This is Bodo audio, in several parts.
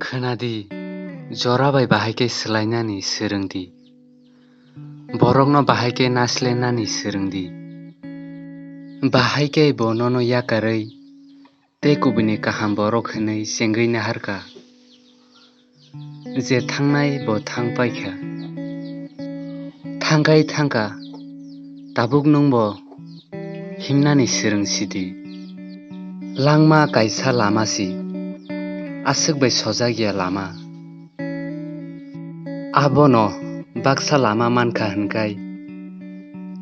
खोनादि जराबाय बाहायके सोलायनानि सोरोंदि बरकनो बाहायके नास्लेनानि सोरोंदि बाहायके बननो याकारै ते कुबिनि काहाम बरक होनै सेंगै नाहारका जे थांनाय बो थांपायखा थांगाय थांका ताबुक नंबो हिमनानि सोरोंसिदि लांमा कायसा लामासि आसुक बै सजागिया लामा आबनो बाक्सा लामा मानका होनकाय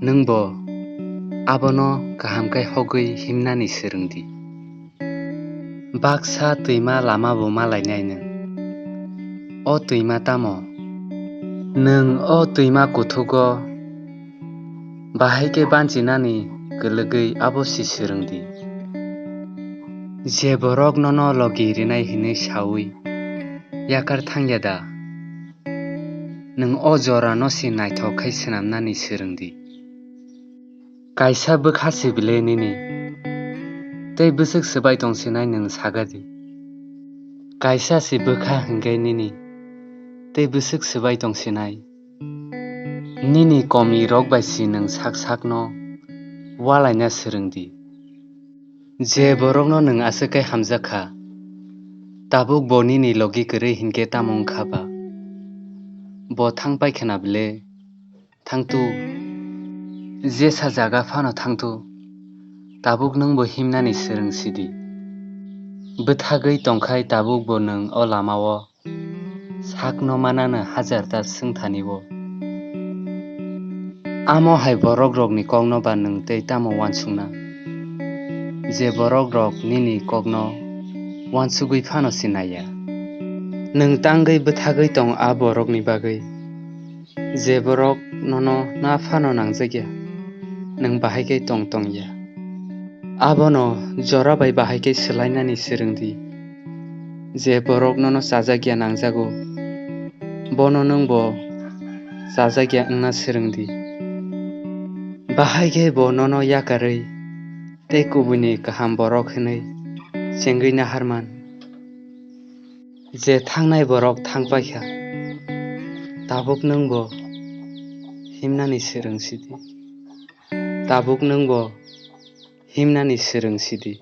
नोंबो आबनो काहामकाय हगै हिमनानि सोरोंदि बाक्सा तैमा लामा बो मालायनायनो अ तैमा तामो नों अ तैमा कुथुगो बाहायके बानचिनानि गोलगै आबसि सोरोंदि जे बरक ननो लगिरिनाय हिनै सावै याकार थांयादा नों अ जरा नसि नायथखाय सोनामनानि सोरोंदि कायसा बोखासि बिले निनि तै बोसोक सोबाय दंसिनाय नों सागादि कायसा सि बोखा हंगाय निनि तै बोसोक सोबाय दंसिनाय निनि कमि रक बायसि नों साक साकनो वालायना सोरोंदि जे बरकनो नों आसोकाय हामजाखा ताबुक बनिनि लगी गोरै हिनके तामं खाबा बो थांपायखाना बिले थांतु जेसा जागा फानो थांतु ताबुक नोंबो हिमनानि सोरोंसिदि बोथागै तंखाय ताबुक बो नों अ लामावो साकनो मानानो हाजारता सोंथानिबो आमो हाय बरक रकनि कगनो बा नों तै तामो वानसुंना जे बरक रक निनि कगनो वानसुगै फानो सिनाया नों तांगै बोथागै तं आ बरकनि बागै जे बरक ननो ना फानो नांजागिया नों बाहायकै तं तंया आबनो जराबाय बाहायकै सोलायनानि सोरोंदि जे बरक ननो साजागिया नांजागो बनो नोंबो साजागिया अंना सोरोंदि बाहायके बननो याकारै ते कुबिनि काहाम बरक होनै सेंगै नाहारमान जे थांनाय बरक थांपायखा ताबुक नोंबो हिमनानि सोरोंसिदि ताबुक नोंबो हिमनानि सोरोंसिदि।